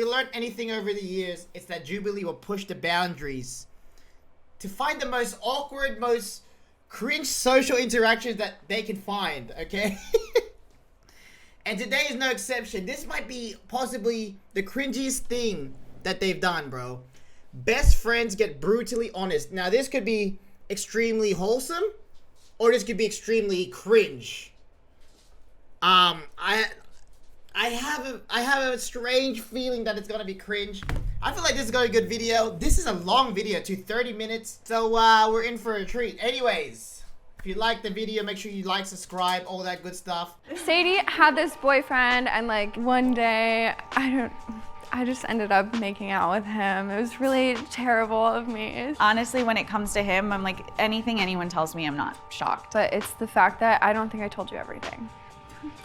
learned anything over the years, it's that Jubilee will push the boundaries to find the most awkward, most cringe social interactions that they can find, okay? And today is no exception. This might be possibly the cringiest thing that they've done, bro. Best friends get brutally honest. Now, this could be extremely wholesome, or this could be extremely cringe. I have a strange feeling that it's gonna be cringe. I feel like this is gonna be a good video. This is a long video, to 30 minutes. So we're in for a treat. Anyways, if you like the video, make sure you like, subscribe, all that good stuff. Sadie had this boyfriend, and like one day, I just ended up making out with him. It was really terrible of me. Honestly, when it comes to him, I'm like, anything anyone tells me, I'm not shocked. But it's the fact that I don't think I told you everything.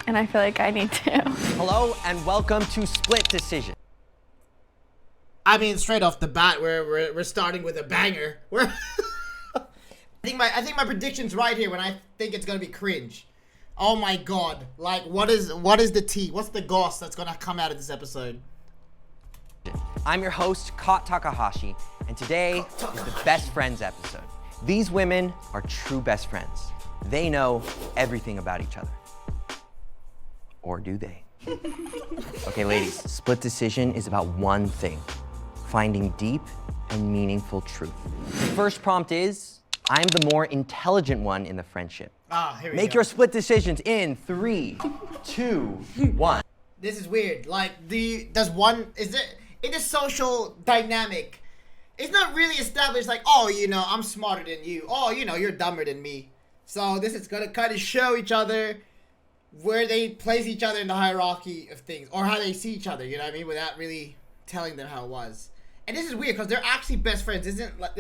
And I feel like I need to. Hello and welcome to Split Decision. I mean, straight off the bat, we're starting with a banger. I think my prediction's right here when I think it's gonna be cringe. Oh my god! Like, what is the tea? What's the goss that's gonna come out of this episode? I'm your host, Kot Takahashi, and today is the Best Friends episode. These women are true best friends. They know everything about each other. Or do they? Okay, ladies, Split Decision is about one thing: finding deep and meaningful truth. The first prompt is, I'm the more intelligent one in the friendship. Here we Make go. your split decisions in 3, 2, 1. This is weird. Like, in the social dynamic, it's not really established like, oh, you know, I'm smarter than you. Oh, you know, you're dumber than me. So this is gonna kind of show each other where they place each other in the hierarchy of things, or how they see each other, you know what I mean, without really telling them how it was. And this is weird because they're actually best friends. This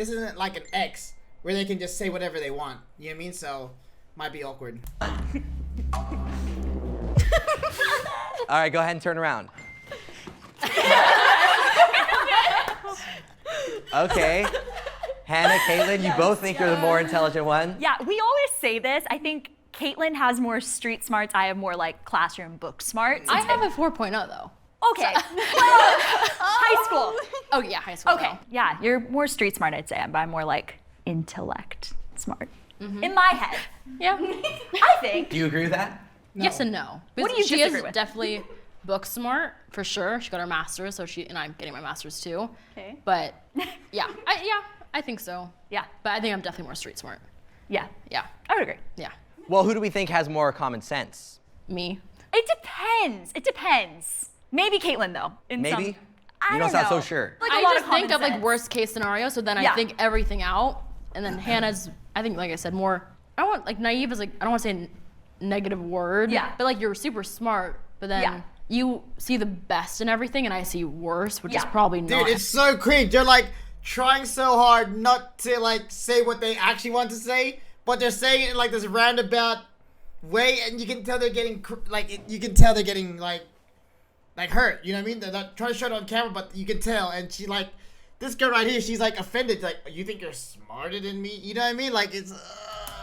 isn't like an ex where they can just say whatever they want. You know what I mean? So might be awkward. All right, go ahead and turn around. Okay. Hannah, Caitlin, you both think you're the more intelligent one? Yeah, we always say this. I think Caitlin has more street smarts. I have more like classroom book smarts. I have a 4.0 though. Okay. Well, high school. Oh yeah, high school. Okay. Though. Yeah, you're more street smart, I'd say, but I'm more like intellect smart. In my head. Yeah. I think. Do you agree with that? No. Yes and no. What do you She disagree is with? definitely book smart for sure. She got her master's, so and I'm getting my master's too. Okay. But yeah, I think so. Yeah. But I think I'm definitely more street smart. Yeah. Yeah. I would agree. Yeah. Well, who do we think has more common sense? Me. It depends. It depends. Maybe Caitlin though. Maybe? I You don't don't sound so know. sure. Like a I lot just of think common of like sense. worst case scenario, so then Yeah. I think everything out, and then Hannah's, I think, like I said, more. I don't want like naive is like I don't want to say a negative word. Yeah. But like you're super smart, but then Yeah. you see the best in everything, and I see worse, which is Yeah. probably not. Dude, it's so cringe. They're like trying so hard not to like say what they actually want to say, but they're saying it in like this roundabout way, and you can tell they're getting like hurt. You know what I mean? They're not trying to show it on camera, but you can tell. And she like this girl right here. She's like offended. Like, you think you're smarter than me? You know what I mean? Like it's.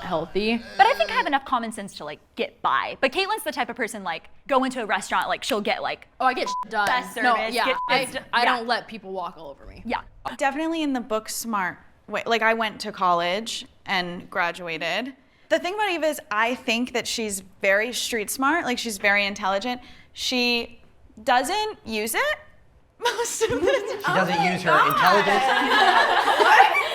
healthy. But I think I have enough common sense to like get by. But Caitlin's the type of person like go into a restaurant, like she'll get like Oh, I get shit done. Best No, service, yeah, get I this- I yeah. don't let people walk all over me. yeah. Definitely in the book smart way. Like, I went to college and graduated. The thing about Eva is I think that she's very street smart, like she's very intelligent. She doesn't use it most of the time. She doesn't use her intelligence.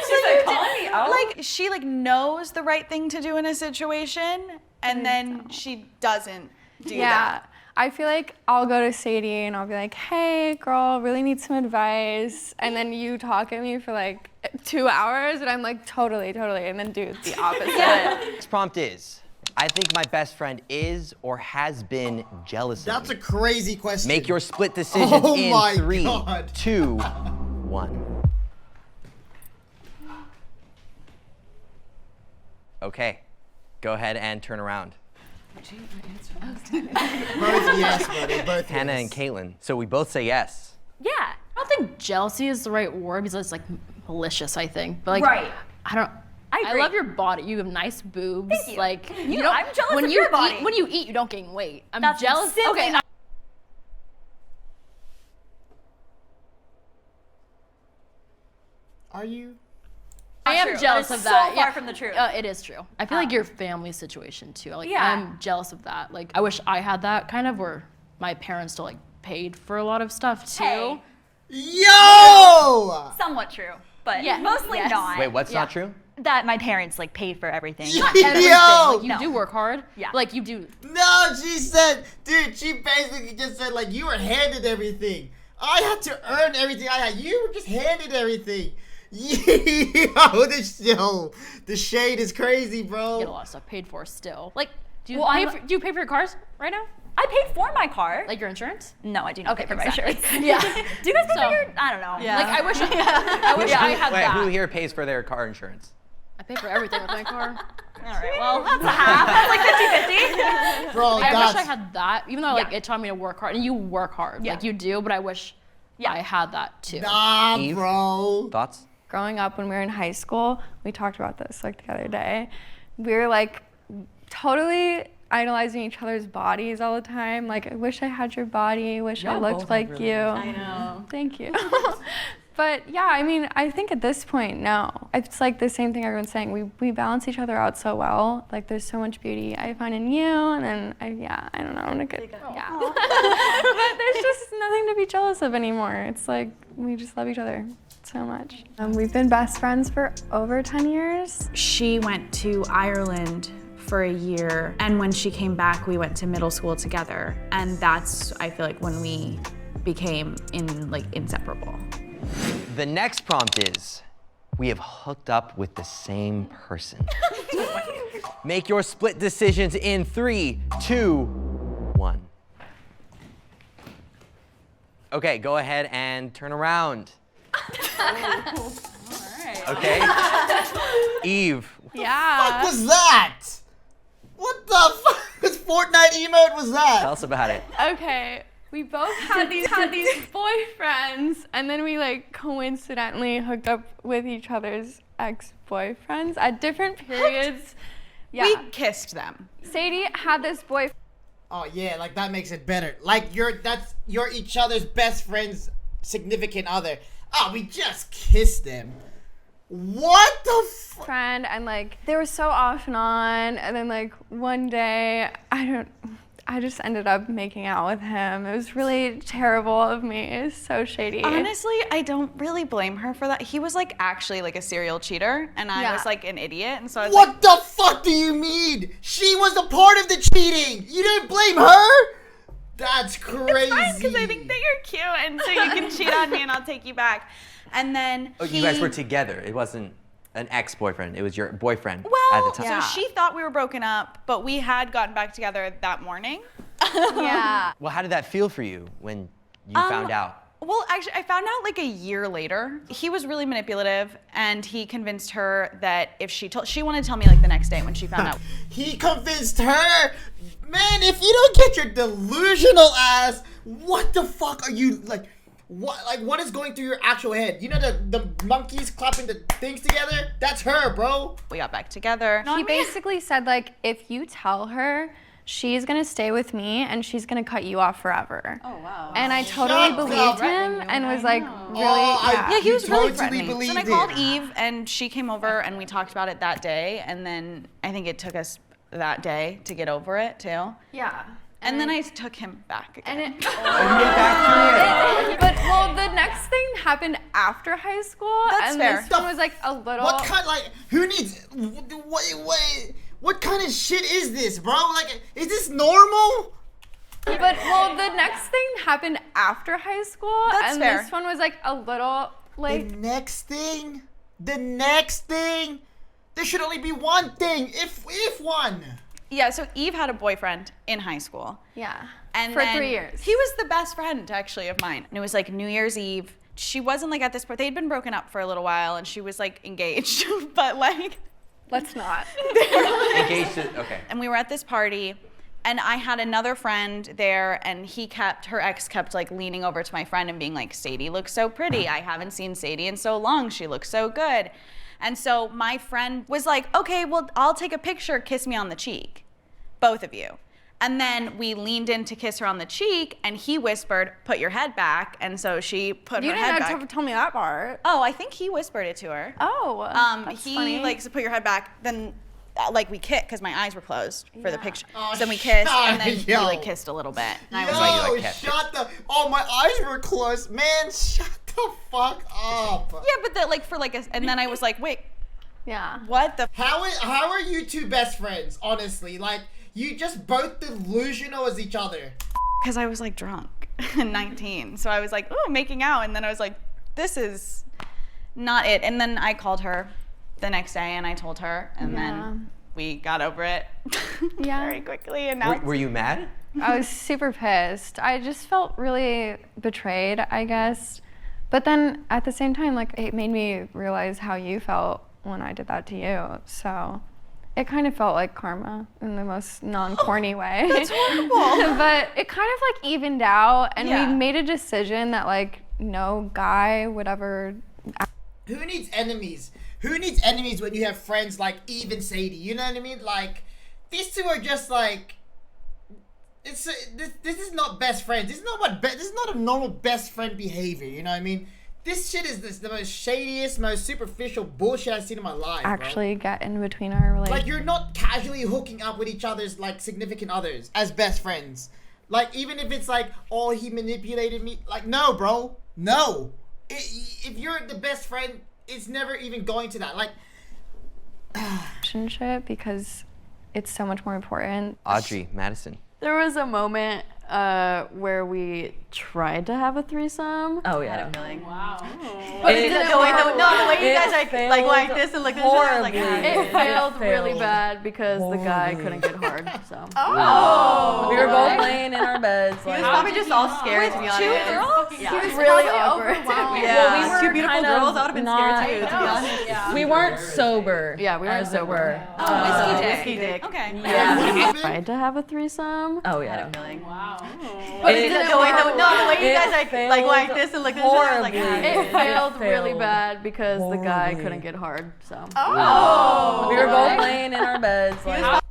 She's like calling me out. Like, she like knows the right thing to do in a situation, and then she doesn't do that. I feel like I'll go to Sadie and I'll be like, hey girl, really need some advice. And then you talk at me for like 2 hours and I'm like, totally. And then do the opposite. Next prompt is, I think my best friend is or has been jealous of That's me. a crazy question. Make your split decisions Oh my in 3, God. 2, 1. Okay, go ahead and turn around. both yes, buddy. Both Hannah yes. and Caitlin. So we both say yes. Yeah. I don't think jealousy is the right word because it's like malicious, I think. But like, Right. I don't. I agree. love your body. You have nice boobs. Thank you. Like You know, don't. I'm jealous when of you your body. Eat, when you eat, you don't gain weight. I'm That's jealous. simply Okay. not- Are you? I am True. jealous That is of that. so far from the truth. It is true. I feel like your family situation too. Like Yeah. I'm jealous of that. Like I wish I had that kind of where my parents still like paid for a lot of stuff too. Hey. Yo! Somewhat true, but Yeah. mostly Yes. not. Wait, what's Yeah. not true? That my parents like paid for everything. Everything. Yo! Like, you No. do work hard. Yeah. Like you do. No, she said, dude, she basically just said, like, you were handed everything. I had to earn everything I had. You were just handed everything. Yo, the shade is crazy, bro. Get a lot of stuff paid for still. Like do you, Well, do you pay for your cars right now? I paid for my car. Like your insurance? no, I do not pay for my exactly. insurance. Yeah. Do you guys pay So- for your? I don't know. Like I wish I had Wait, that. who here pays for their car insurance? I pay for everything with my car. All right. Well, that's a half. That's like 50-50. Bro, I wish that's... I had that, even though like Yeah. it taught me to work hard, and you work hard, Yeah. like you do. But I wish I had that too. Nah, Eve? bro. Thoughts? Growing up when we were in high school, we talked about this like the other day. We were like totally idolizing each other's bodies all the time. Like, I wish I had your body. Wish I looked like you. I know. Thank you. But yeah, I mean, I think at this point now, it's like the same thing everyone's saying. We balance each other out so well. Like, there's so much beauty I find in you, and then I don't know, I'm a good, yeah. But there's just nothing to be jealous of anymore. It's like we just love each other so much. We've been best friends for over 10 years. She went to Ireland for a year, and when she came back, we went to middle school together, and that's, I feel like, when we became inseparable. The next prompt is, we have hooked up with the same person. Make your split decisions in 3, 2, 1. Okay, go ahead and turn around. Okay. Eve. Yeah. What was that? What the fuck? This Fortnite emote was Tell that? us about it. Okay, we both had these boyfriends, and then we like coincidentally hooked up with each other's ex-boyfriends at different periods. Yeah. We kissed them. Sadie had this boyfriend. Oh yeah, like that makes it better. Like you're each other's best friend's significant other. Oh, we just kissed them. What the fuck? And like they were so off and on, and then like one day I just ended up making out with him. It was really terrible of me. It was so shady. Honestly, I don't really blame her for that. He was like actually like a serial cheater, and I Yeah. was like an idiot, and so I was like, What the fuck do you mean? She was a part of the cheating. You didn't blame her? That's crazy. because I think that you're cute, and so you can cheat on me, and I'll take you back. And then Oh, you guys were together. It wasn't an ex-boyfriend. It was your boyfriend well, at the time. so she thought we were broken up, but we had gotten back together that morning. Yeah. Well, how did that feel for you when you found out? Well, actually, I found out like a year later. He was really manipulative, and he convinced her that if she wanted to tell me like the next day when she found out. He convinced her. Man, if you don't get your delusional ass, what the fuck are you like? What is going through your actual head? You know the monkeys clapping the things together? That's her, bro. We got back together. He basically said like, if you tell her, she's gonna stay with me and she's gonna cut you off forever. Oh wow. And I totally Shut believed up. him and was like really Yeah, he was really totally threatening. believed So then I it. called Eve, and she came over, and we talked about it that day. And then I think it took us that day to get over it too. Yeah. And then I took him back again. And it Back but well the next thing happened after high school. That's and fair. this one was like a little What kind who needs what kind of shit is this, bro? Like, is this normal? But well the next thing happened after high school. That's and fair. this one was like a little like The next thing? There should only be one thing, if one. Yeah, so Eve had a boyfriend in high school. yeah. And for then 3 years. He was the best friend, actually, of mine. And it was like New Year's Eve. She wasn't like at this point. They'd been broken up for a little while, and she was like engaged, but like. Let's not. Engaged to, okay. And we were at this party, and I had another friend there, and her ex kept like leaning over to my friend and being like, Sadie looks so pretty. I haven't seen Sadie in so long. She looks so good. And so my friend was like, okay, well, I'll take a picture. Kiss me on the cheek. Both of you. And then we leaned in to kiss her on the cheek, and he whispered, "Put your head back." And so she put You her head didn't back. have to tell me that part. Oh, I think he whispered it to her. Oh, that's He funny. like said, "Put your head back." Then, like we kissed because my eyes were closed for the picture. Oh, so then we kissed, shut- and then yo. we like kissed a little bit. And I was Yo, like, you, like, kept it. shut the. Oh, my eyes were closed. Man, shut the fuck up. yeah, but the, like for like a, and then I was like, wait, yeah. what the? How are you two best friends, honestly? Like, you just both delusional as each other. Because I was like drunk and 19, so I was like, ooh, making out, and then I was like, this is not it. And then I called her the next day, and I told her, and then we got over it very quickly. And now Were you mad? I was super pissed. I just felt really betrayed, I guess. But then at the same time, like, it made me realize how you felt when I did that to you. So it kind of felt like karma in the most non-corny way. That's horrible. But it kind of like evened out, and Yeah. we made a decision that like no guy would ever. Who needs enemies? Who needs enemies when you have friends like Eve and Sadie? You know what I mean? Like, these two are just like. This is not best friends. This is not what. This is not a normal best friend behavior. You know what I mean? This shit is the most shadiest, most superficial bullshit I've seen in my life. bro. Actually get in between our relationship. Like, you're not casually hooking up with each other's like significant others as best friends. Like, even if it's like, oh, he manipulated me. Like, no, bro, no. If you're the best friend, it's never even going to that. Like, Relationship because it's so much more important. Audrey, Madison. There was a moment where we tried to have a threesome. Oh yeah. Had a feeling. But It it didn't didn't work. work. No, the way you It guys like failed this and like this. I was like, horribly. It failed really failed bad because the guy horribly. couldn't get hard. So. oh. We were both laying in our beds. He was Like, probably just all scared to be honest. two girls? Yeah. He was really probably awkward. overwhelmed. Yeah. Well, we were Two beautiful kind girls. of I would have been not- scared too, to be honest. We weren't sober. Yeah, we weren't as it sober. were. Whiskey dick. Okay. what Yeah. happened? Tried to have a threesome. Oh yeah. But It it didn't The way work. the way you It guys like failed this and like this. I was like, horribly. It failed really failed bad because the guy horribly. couldn't get hard. So. We were both laying in our beds. Like,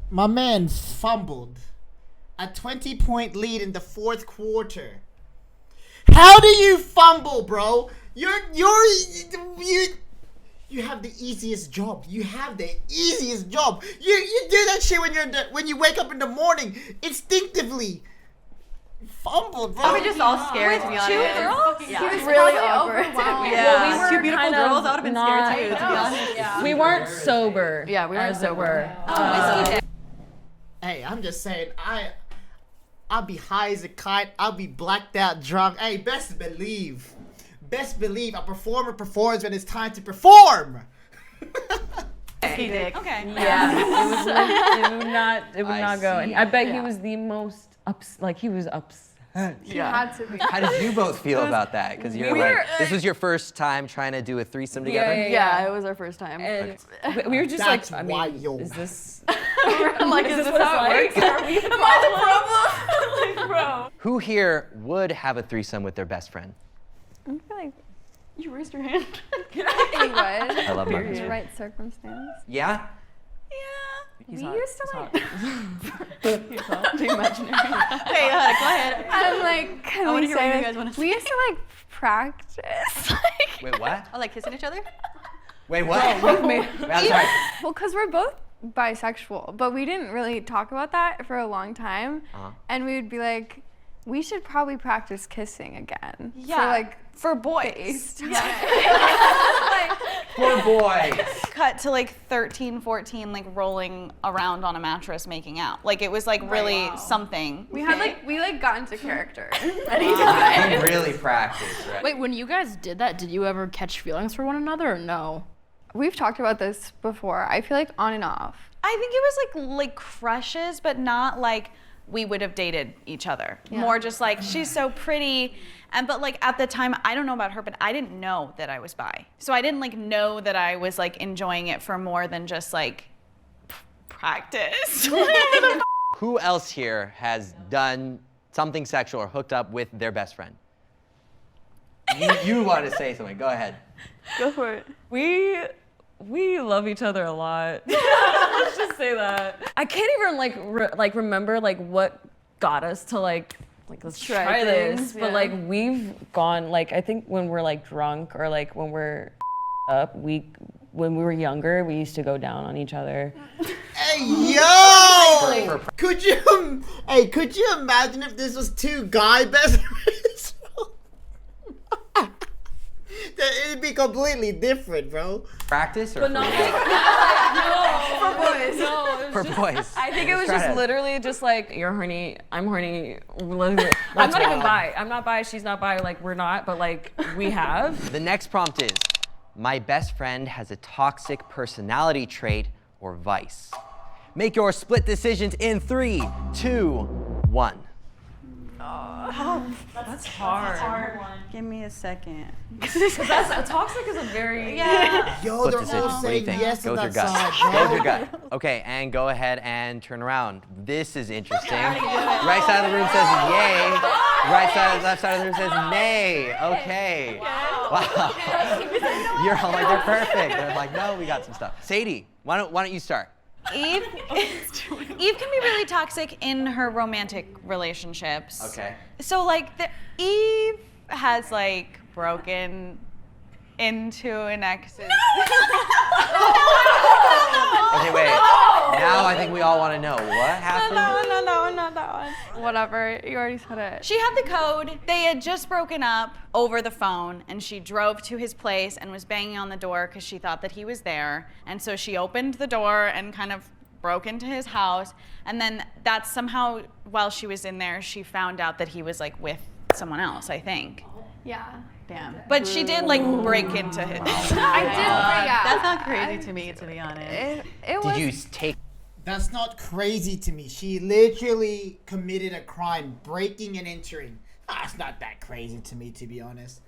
My man fumbled a 20-point lead in the fourth quarter. How do you fumble, bro? You have the easiest job. You have the easiest job. You do that shit when you wake up in the morning instinctively. Fumble, bro. Probably just all scared to be honest. He Yeah. was really awkward. Yeah. we were Two beautiful kind girls. of I would have been not- scared too, to be honest. we weren't sober. Yeah, we weren't as it sober. were. Hey, I'm just saying, I'll be high as a kite. I'll be blacked out drunk. Hey, best believe a performer performs when it's time to perform. Whiskey dick. Okay. Yeah, it would I not go. see. And I bet he was the most he was upset. He had to be. How did you both feel about that? Because you're We like, were- this was your first time trying to do a threesome together? Yeah, it was our first time. And we were just That's like, I wild. mean, is this like, is this what it's like? Are we the problem? Who here would have a threesome with their best friend? I feel like You raised your hand. he would. I love my In the husband. right circumstance. Yeah? We used to like. The imaginary. Okay, go ahead. I'm like, can I wanna we hear what say you this? guys wanna We used to like practice. Like, Wait, what? I like kissing each other. Wait, what? Wait, I'm sorry. well, because we're both bisexual, but we didn't really talk about that for a long time. Uh-huh. And we would be like, we should probably practice kissing again. Yeah. For like For boys. based. Poor boys. Cut to like 13, 14, like rolling around on a mattress making out. Like it was like really something. We had like we got into character. You really practiced, right? Wait, when you guys did that, did you ever catch feelings for one another or no? We've talked about this before. I feel like on and off. I think it was like crushes, but not like we would have dated each other. More just like she's so pretty, but like at the time I don't know about her, but I didn't know that I was bi, so I didn't like know that I was like enjoying it for more than just like practice. Who else here has done something sexual or hooked up with their best friend? You want to say something? Go ahead. Go for it. We we love each other a lot. Let's just say that. I can't even remember like what got us to like let's try this. But like we've gone like I think when we're like drunk or like when we're up, when we were younger, we used to go down on each other. Hey yo! Could you imagine if this was two guy best friends? It'd be completely different, bro. Practice or But not for boys. No, for boys? I think it was Try just to- literally just like you're horny, I'm horny. I'm not even bi. I'm not bi. She's not bi. Like we're not, but like we have. The next prompt is, my best friend has a toxic personality trait or vice. Make your split decisions in 3, 2, 1. That's hard. Give me a second. That's toxic is a very Yo, Split they're decision. all What do you saying think? yes Go to with that your gut. side, Go with bro. your gut. Okay, and go ahead and turn around. This is interesting. Right side of the room says yay. Right side, left side of the room says nay. Okay. Wow. You're all like, they're perfect. They're like, no, we got some stuff. Sadie, why don't you start? Eve can be really toxic in her romantic relationships. Okay. So like Eve has like broken into an ex's. Okay, wait. Now I think we all want to know what happened. Not that one. Whatever. You already said it. She had the code. They had just broken up over the phone, and she drove to his place and was banging on the door because she thought that he was there. And so she opened the door and kind of broke into his house. And then that's somehow, while she was in there, she found out that he was like with someone else, I think. Yeah. Damn. But she did like break into his. I did. Yeah. That's not crazy to me, to be honest. It was. Did you take? That's not crazy to me. She literally committed a crime, breaking and entering. That's not that crazy to me, to be honest.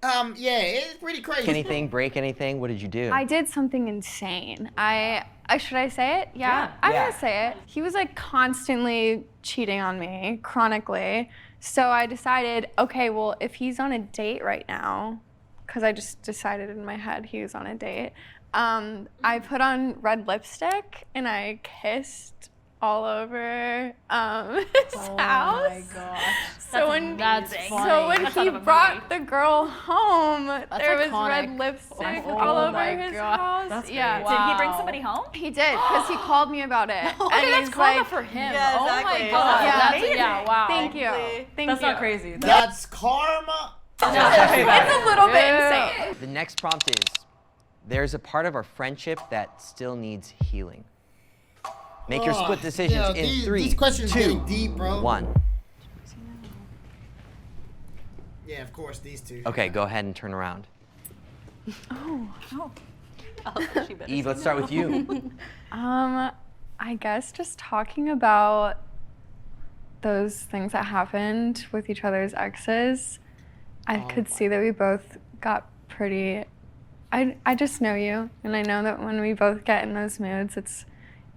Yeah, it's pretty crazy. Anything? Break anything? What did you do? I did something insane. Should I say it? Yeah. I'm Yeah. gonna say it. He was like constantly cheating on me, chronically. So I decided, okay, well, if he's on a date right now, because I just decided in my head he was on a date, I put on red lipstick and I kissed all over his house. Oh my gosh. So when, That's so funny. when That's he out of a brought the girl home, there was iconic. red lipstick Oh all over my his God. house. That's yeah. great. Did he bring somebody home? He did, because he called me about it. Okay, and that's he's karma like, for him. Yeah, Oh my exactly. god. Yeah. That's, wow. thank you. Thank That's you. not crazy. That's karma. It's a little bit insane. The next prompt is, there's a part of our friendship that still needs healing. Make your split decisions Yo, in these, 3, These questions 2, getting deep, bro. 1. Yeah, of course, these two. Okay, go ahead and turn around. She better Eve, let's start with you. I guess just talking about those things that happened with each other's exes, I could see that we both got pretty. I just know you, and I know that when we both get in those moods, it's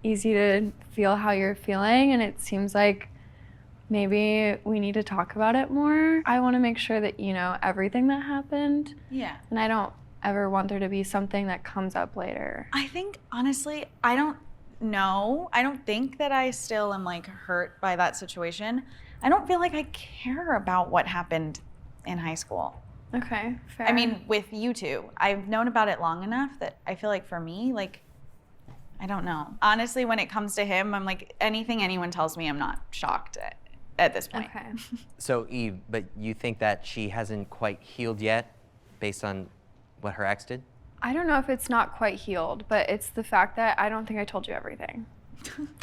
easy to feel how you're feeling, and it seems like maybe we need to talk about it more. I want to make sure that you know everything that happened, Yeah. and I don't ever want there to be something that comes up later. I think honestly, I don't know. I don't think that I still am like hurt by that situation. I don't feel like I care about what happened in high school. Okay, fair. I mean, with you two, I've known about it long enough that I feel like for me, like, I don't know. Honestly, when it comes to him, I'm like, anything anyone tells me, I'm not shocked at this point. okay. So Eve, but you think that she hasn't quite healed yet based on what her ex did? I don't know if it's not quite healed, but it's the fact that I don't think I told you everything.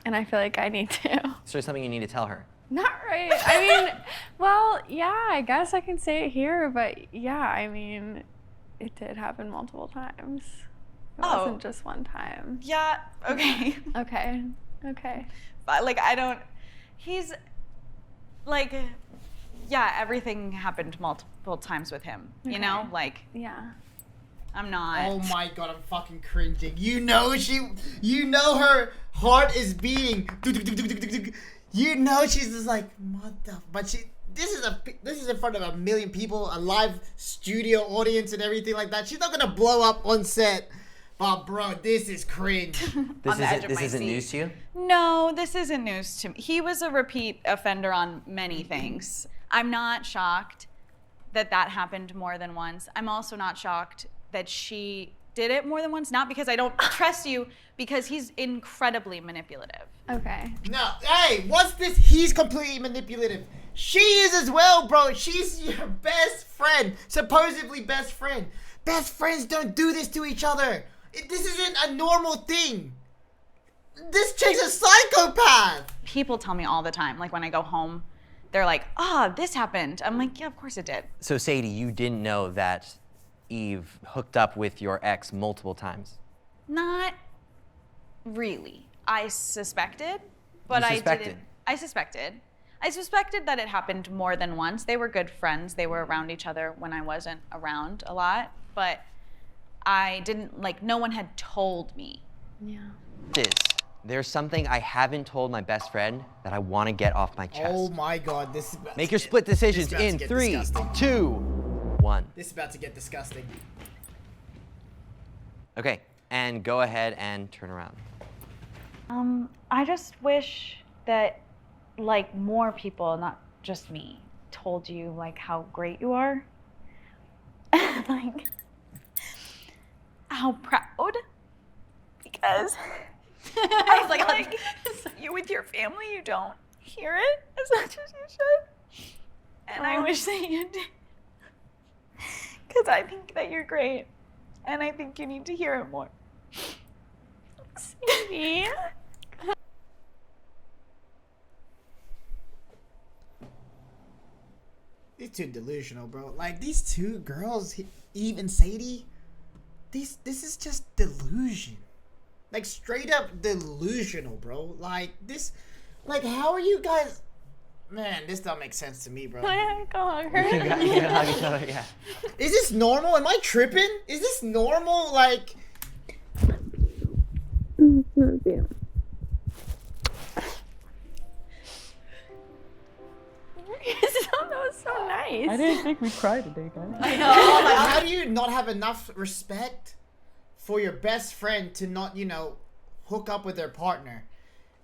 And I feel like I need to. Is there something you need to tell her? Not right. I mean, well, yeah, I guess I can say it here, but yeah, I mean, it did happen multiple times. It Oh. wasn't just one time. Yeah, okay. Okay. Okay. But like, he's like, yeah, everything happened multiple times with him, you know? Okay. Like, Yeah. I'm not. Oh my god, I'm fucking cringing. You know her heart is beating. You know she's just like, but this is in front of 1 million people, a live studio audience and everything like that. She's not gonna blow up on set Oh, bro, this is cringe. This the edge of isn't my seat. news to you? No, this isn't news to me. He was a repeat offender on many things. I'm not shocked that that happened more than once. I'm also not shocked that she did it more than once, not because I don't trust you, because he's incredibly manipulative. Okay. No, hey, what's this? He's completely manipulative. She is as well, bro. She's your best friend, supposedly best friend. Best friends don't do this to each other. This isn't a normal thing. This chick's a psychopath. People tell me all the time, like when I go home, they're like, oh, this happened. I'm like, yeah, of course it did. So Sadie, you didn't know that Eve hooked up with your ex multiple times? Not really. I suspected, but You I suspected? didn't. I suspected that it happened more than once. They were good friends. They were around each other when I wasn't around a lot, but I didn't, like, no one had told me. Yeah. There's something I haven't told my best friend that I want to get off my chest. Oh my god, this is about Make to your get- split decisions this is about in to get 3, disgusting. 2, 1. This is about to get disgusting. Okay, and go ahead and turn around. I just wish that, like, more people, not just me, told you, like, how great you are. Like, how proud. Because I feel like you with your family, you don't hear it as much as you should. And I wish that you did. Because I think that you're great. And I think you need to hear it more. See? These two delusional, bro. Like, these two girls, Eve and Sadie, this is just delusion. Like, straight up delusional, bro. Like, this, like, how are you guys... Man, this don't make sense to me, bro. You can hug each other, yeah. Is this normal? Am I tripping? Is this normal? Like... That was so nice. I didn't think we'd cry today, guys. Like, how do you not have enough respect for your best friend to not, you know, hook up with their partner?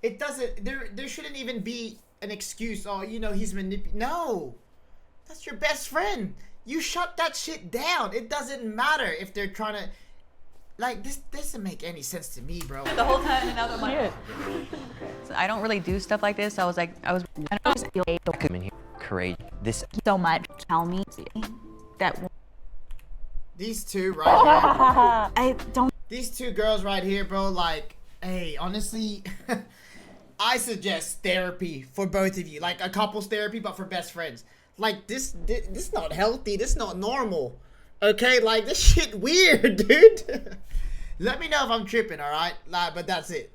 It doesn't... There shouldn't even be an excuse. Oh, you know, he's No! That's your best friend. You shut that shit down. It doesn't matter if they're trying to... Like, this doesn't make any sense to me, bro. The whole time, and now I'm like, so I don't really do stuff like this. So I was Come in here, courage. This so much. Tell me that These two right here... I don't. These two girls right here, bro, like, hey, honestly, I suggest therapy for both of you. Like, a couples therapy, but for best friends. Like, this not healthy. This not normal. Okay? Like, this shit weird, dude. Let me know if I'm tripping, alright? Like, but that's it.